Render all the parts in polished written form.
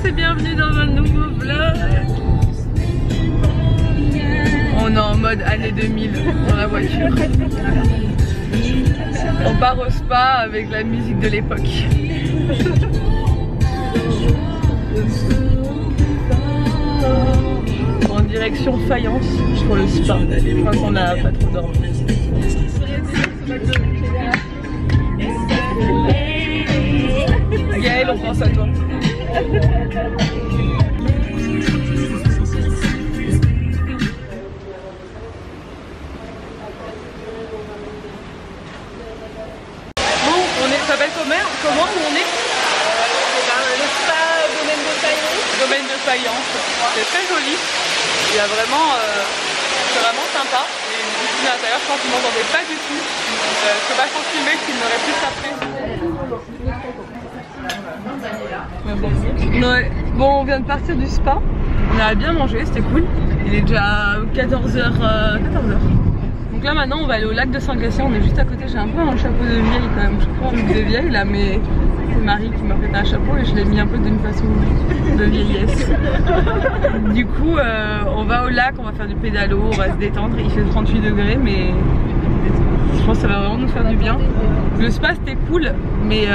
et bienvenue dans un nouveau vlog. On est en mode année 2000 dans la voiture. On part au spa avec la musique de l'époque. En direction Fayence pour le spa. Je crois qu'on n'a pas trop dormi. Gaëlle, on pense à toi. Ça s'appelle comment où on est? Le spa domaine de Fayence. Domaine de Fayence. C'est très joli. Il y a vraiment, c'est vraiment sympa. Et une piscine à l'intérieur, je pense qu'ils m'entendaient pas du tout. C'est vachement filmé qu'ils m'auraient plus après. Ouais. Bon, on vient de partir du spa. On a bien mangé, c'était cool. Il est déjà 14h. Donc là maintenant on va aller au lac de Saint-Gatien, on est juste à côté. J'ai un peu un chapeau de vieille quand même, je suis pas envie de vieille là, mais c'est Marie qui m'a fait un chapeau et je l'ai mis un peu d'une façon de vieillesse. Du coup on va au lac, on va faire du pédalo, on va se détendre. Il fait 38 degrés mais je pense que ça va vraiment nous faire du bien. Le spa c'était cool mais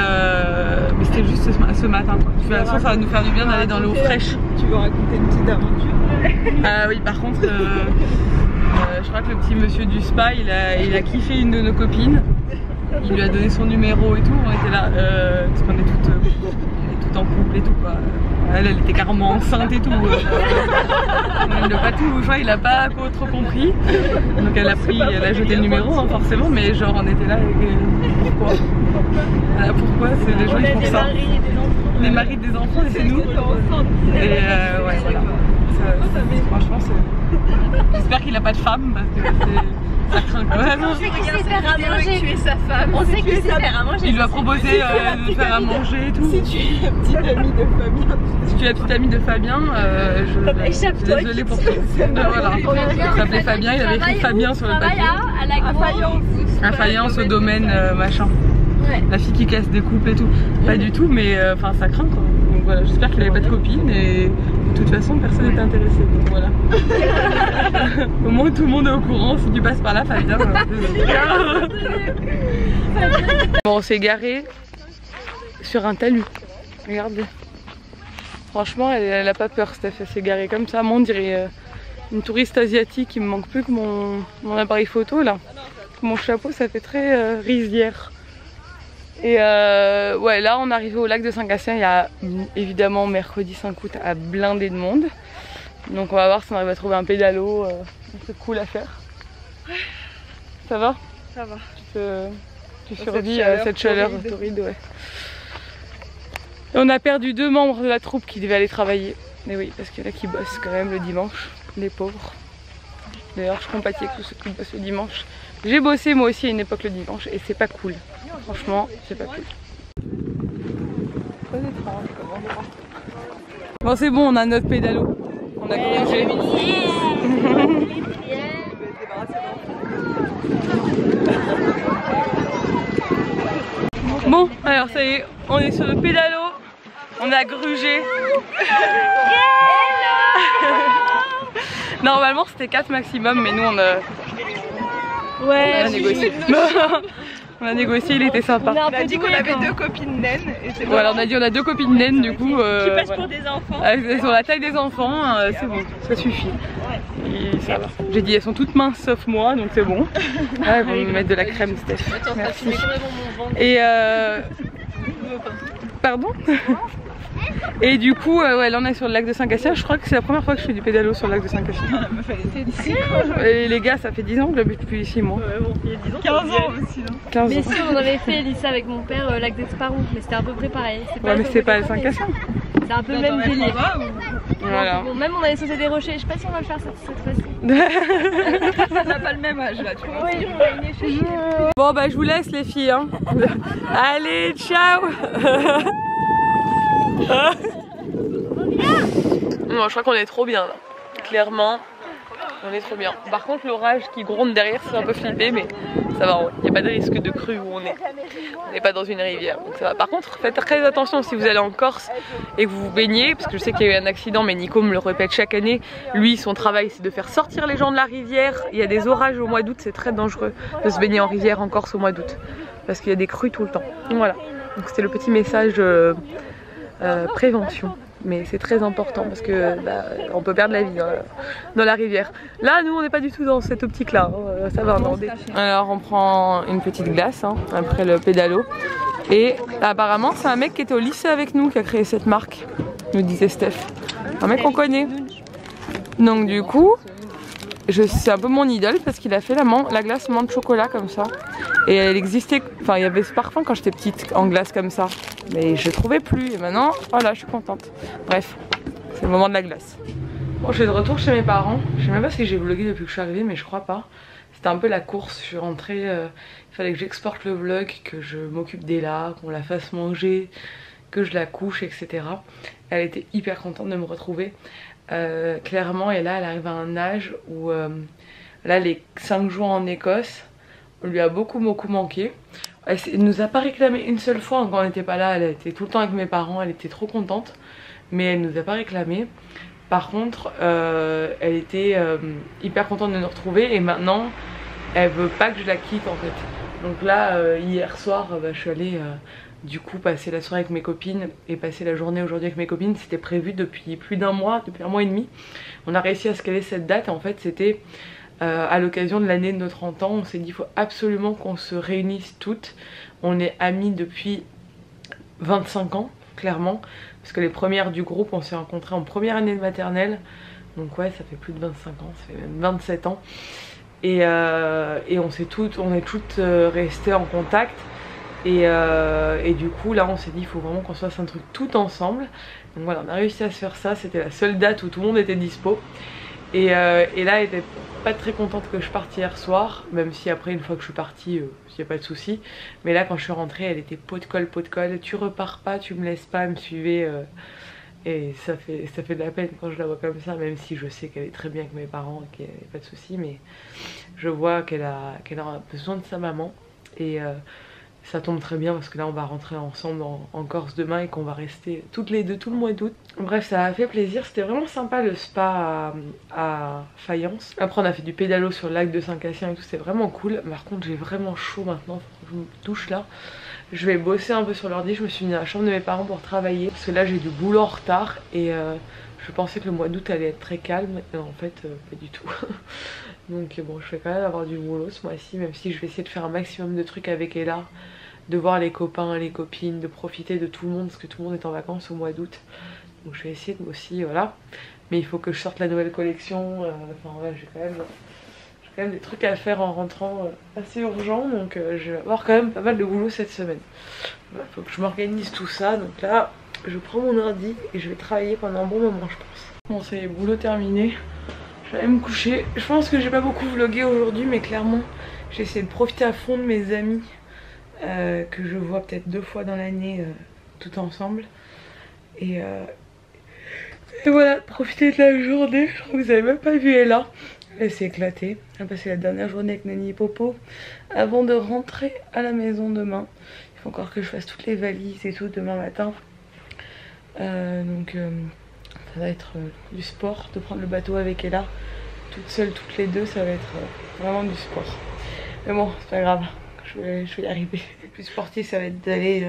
c'était juste ce matin quoi. De toute façon ça va nous faire du bien d'aller dans l'eau fraîche. Tu veux raconter une petite aventure? Ah oui, par contre je crois que le petit monsieur du spa il a kiffé une de nos copines. Il lui a donné son numéro et tout. On était là parce qu'on est toutes en couple et tout quoi. Elle était carrément enceinte et tout. Il n'a pas tout, je crois, il a pas trop compris. Donc elle a jeté le numéro hein, forcément, mais genre on était là et pourquoi? Voilà, pourquoi c'est les gens qui font ça. Les maris des enfants et c'est nous. Et ouais voilà. Franchement j'espère qu'il a pas de femme parce que ça craint quand même. On sait qu'il sait faire à manger. Tu es sa femme. On sait qu'il sait faire à manger. Il lui a proposé de faire à manger et tout. Si tu es la petite amie de Fabien. Si tu es la petite amie de Fabien, je suis désolée pour toi. Voilà. Il s'appelait Fabien, il avait écrit Fabien sur le papier. À Fayence au domaine machin. Ouais. La fille qui casse des couples et tout. Pas du tout mais enfin ça craint quoi. Donc voilà, j'espère qu'il avait pas de copine et de toute façon personne n'était intéressé. Donc voilà. Au moins tout le monde est au courant, si tu passes par là Fabien. Bon on s'est garé sur un talus. Regardez. Franchement elle a pas peur Steph, elle s'est garée comme ça. Moi on dirait une touriste asiatique, il me manque plus que mon appareil photo là. Mon chapeau ça fait très rizière. Et ouais là on est arrivé au lac de Saint-Gatien, il y a évidemment mercredi 5 août à blinder de monde. Donc on va voir si on arrive à trouver un pédalo, un truc cool à faire. Ça va? Ça va. Tu survis à cette chaleur torride, ouais. Et on a perdu 2 membres de la troupe qui devaient aller travailler. Mais oui, parce qu'il y en a qui bossent quand même le dimanche, les pauvres. D'ailleurs je compatis avec tous ceux qui bossent le dimanche. J'ai bossé moi aussi à une époque le dimanche et c'est pas cool. Franchement, c'est pas cool. Très étrange comme endroit. Bon c'est bon, on a notre pédalo. On a grugé. Bon, alors ça y est, on est sur le pédalo. On a grugé. Normalement c'était 4 maximum, mais nous on a... Ouais, on a négocié. On a négocié, il était sympa. On a dit qu'on avait 2 copines naines. Voilà, on a dit on a 2 copines naines du coup. Qui passent pour des enfants. Elles sont la taille des enfants, c'est bon, ça suffit. Et ça va. J'ai dit elles sont toutes minces sauf moi, donc c'est bon. Ouais, ils vont me mettre de la crème Steph. Merci. Et pardon. Et du coup, ouais, là on est sur le lac de Saint-Gatien. Je crois que c'est la première fois que je fais du pédalo sur le lac de Saint-Gatien. Et les gars, ça fait 10 ans que j'habite depuis ici, moi. Ouais, bon, il y a 10 ans. 15 ans aussi. Hein. 15 ans. Mais si, on avait fait Elissa avec mon père, lac d'Esparron, mais c'était à peu près pareil. Ouais, mais c'est pas le Saint-Gatien. C'est un peu le même délire. Voilà. Bon, même on allait sauter des rochers, je sais pas si on va le faire cette fois-ci. On n'a pas le même âge là, tu vois. Oui, on va une échelle. Bon, bah, je vous laisse, les filles. Hein. Allez, ciao. Non, je crois qu'on est trop bien là. Clairement, On est trop bien. Par contre l'orage qui gronde derrière c'est un peu flippé mais ça va, il n'y a pas de risque de crue où on est. On n'est pas dans une rivière donc ça va. Par contre faites très attention si vous allez en Corse et que vous vous baignez, parce que je sais qu'il y a eu un accident mais Nico me le répète chaque année. Lui son travail c'est de faire sortir les gens de la rivière. Il y a des orages au mois d'août, c'est très dangereux de se baigner en rivière en Corse au mois d'août. Parce qu'il y a des crues tout le temps. Donc voilà, donc c'était le petit message prévention. Mais c'est très important parce que on peut perdre la vie dans la rivière. Là nous on n'est pas du tout dans cette optique là, ça va. Alors on prend une petite glace hein, après le pédalo. Et apparemment c'est un mec qui était au lycée avec nous qui a créé cette marque, nous disait Steph. Un mec qu'on connaît. Donc du coup, c'est un peu mon idole parce qu'il a fait la glace menthe chocolat comme ça. Et elle existait, enfin il y avait ce parfum quand j'étais petite en glace comme ça. Mais je trouvais plus et maintenant, voilà, je suis contente. Bref, c'est le moment de la glace. Bon, je suis de retour chez mes parents. Je sais même pas si j'ai vlogué depuis que je suis arrivée, mais je crois pas. C'était un peu la course, je suis rentrée, il fallait que j'exporte le vlog, que je m'occupe d'Ella, qu'on la fasse manger, que je la couche, etc. Elle était hyper contente de me retrouver. Clairement, et là elle arrive à un âge où là les 5 jours en Écosse on lui a beaucoup manqué. Elle nous a pas réclamé une seule fois quand on n'était pas là, elle était tout le temps avec mes parents, elle était trop contente mais elle nous a pas réclamé. Par contre elle était hyper contente de nous retrouver et maintenant elle veut pas que je la quitte en fait. Donc là hier soir je suis allée du coup passer la soirée avec mes copines et passer la journée aujourd'hui avec mes copines. C'était prévu depuis plus d'un mois, depuis un mois et demi. On a réussi à se caler cette date et en fait c'était à l'occasion de l'année de nos 30 ans. On s'est dit il faut absolument qu'on se réunisse toutes. On est amies depuis 25 ans clairement, parce que les premières du groupe on s'est rencontrées en première année de maternelle. Donc ouais ça fait plus de 25 ans, ça fait même 27 ans. Et on est toutes restées en contact. Et du coup là on s'est dit il faut vraiment qu'on se fasse un truc tout ensemble. Donc voilà, on a réussi à se faire ça, c'était la seule date où tout le monde était dispo. Et là elle était pas très contente que je parte hier soir, même si après une fois que je suis partie il n'y a pas de souci. Mais là quand je suis rentrée elle était pot de colle, tu repars pas, tu me laisses pas, elle me suivait. Et ça fait de la peine quand je la vois comme ça, même si je sais qu'elle est très bien avec mes parents et qu'il n'y a pas de souci. Mais je vois qu'elle a besoin de sa maman. Et ça tombe très bien parce que là on va rentrer ensemble en Corse demain et qu'on va rester toutes les deux tout le mois d'août. Bref ça a fait plaisir, c'était vraiment sympa le spa à Fayence. Après on a fait du pédalo sur le lac de Saint-Cassien et tout, c'était vraiment cool. Par contre j'ai vraiment chaud maintenant, faut que je me douche là. Je vais bosser un peu sur l'ordi, je me suis mis dans la chambre de mes parents pour travailler. Parce que là j'ai du boulot en retard et je pensais que le mois d'août allait être très calme et en fait pas du tout. Donc bon je vais quand même avoir du boulot ce mois-ci, même si je vais essayer de faire un maximum de trucs avec Ella. De voir les copains, les copines, de profiter de tout le monde parce que tout le monde est en vacances au mois d'août. Donc je vais essayer de aussi, voilà. Mais il faut que je sorte la nouvelle collection. Enfin ouais, j'ai quand même des trucs à faire en rentrant assez urgent. Donc je vais avoir quand même pas mal de boulot cette semaine. Il faut que je m'organise tout ça. Donc là, je prends mon ordi et je vais travailler pendant un bon moment je pense. Bon c'est les boulots terminés. Je vais aller me coucher. Je pense que j'ai pas beaucoup vlogué aujourd'hui mais clairement j'ai essayé de profiter à fond de mes amis. Que je vois peut-être 2 fois dans l'année tout ensemble et voilà, profiter de la journée. Je crois que vous avez même pas vu Ella, elle s'est éclatée, elle a passé la dernière journée avec Nani et Popo avant de rentrer à la maison demain. Il faut encore que je fasse toutes les valises et tout demain matin, donc ça va être du sport de prendre le bateau avec Ella toute seule, toutes les deux, ça va être vraiment du sport, mais bon c'est pas grave. Je vais y arriver. Le plus sportif ça va être d'aller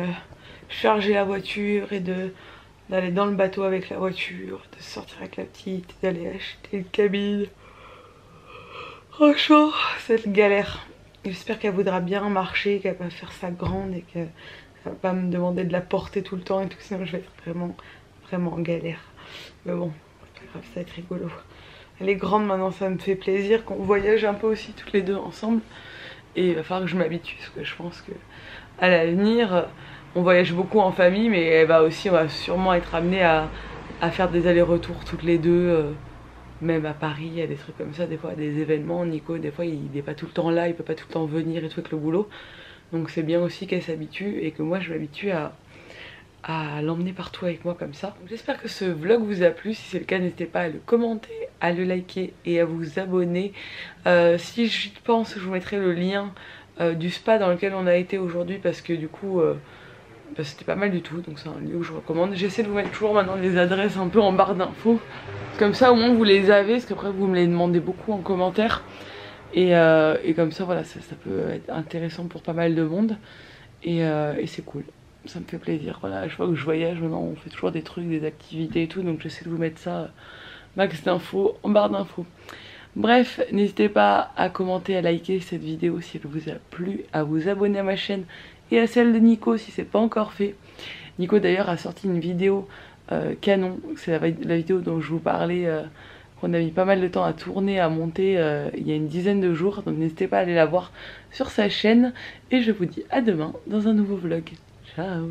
charger la voiture et d'aller dans le bateau avec la voiture, de sortir avec la petite, d'aller acheter une cabine. Franchement cette galère. J'espère qu'elle voudra bien marcher, qu'elle va faire ça grande et qu'elle va pas me demander de la porter tout le temps et tout, sinon je vais être vraiment en galère. Mais bon, c'est pas grave, ça va être rigolo. Elle est grande maintenant, ça me fait plaisir qu'on voyage un peu aussi toutes les deux ensemble. Et il va falloir que je m'habitue parce que je pense que à l'avenir on voyage beaucoup en famille, mais on va sûrement être amené à faire des allers-retours toutes les deux, même à Paris, il y a des trucs comme ça, des fois des événements. Nico des fois il n'est pas tout le temps là, il peut pas tout le temps venir et tout avec le boulot, donc c'est bien aussi qu'elle s'habitue et que moi je m'habitue à l'emmener partout avec moi comme ça. J'espère que ce vlog vous a plu. Si c'est le cas, n'hésitez pas à le commenter, à le liker et à vous abonner. Si j'y pense, je vous mettrai le lien du spa dans lequel on a été aujourd'hui, parce que du coup c'était pas mal du tout, donc c'est un lieu que je recommande. J'essaie de vous mettre toujours maintenant les adresses un peu en barre d'infos, comme ça au moins vous les avez, parce qu'après vous me les demandez beaucoup en commentaire, et comme ça voilà, ça peut être intéressant pour pas mal de monde, et c'est cool, ça me fait plaisir. Voilà, je vois que je voyage maintenant, on fait toujours des trucs, des activités et tout, donc j'essaie de vous mettre ça max d'infos en barre d'infos. Bref, n'hésitez pas à commenter, à liker cette vidéo si elle vous a plu, à vous abonner à ma chaîne et à celle de Nico si c'est pas encore fait. Nico d'ailleurs a sorti une vidéo canon, c'est la vidéo dont je vous parlais, qu'on a mis pas mal de temps à tourner, à monter il y a une dizaine de jours, donc n'hésitez pas à aller la voir sur sa chaîne, et je vous dis à demain dans un nouveau vlog. Ciao.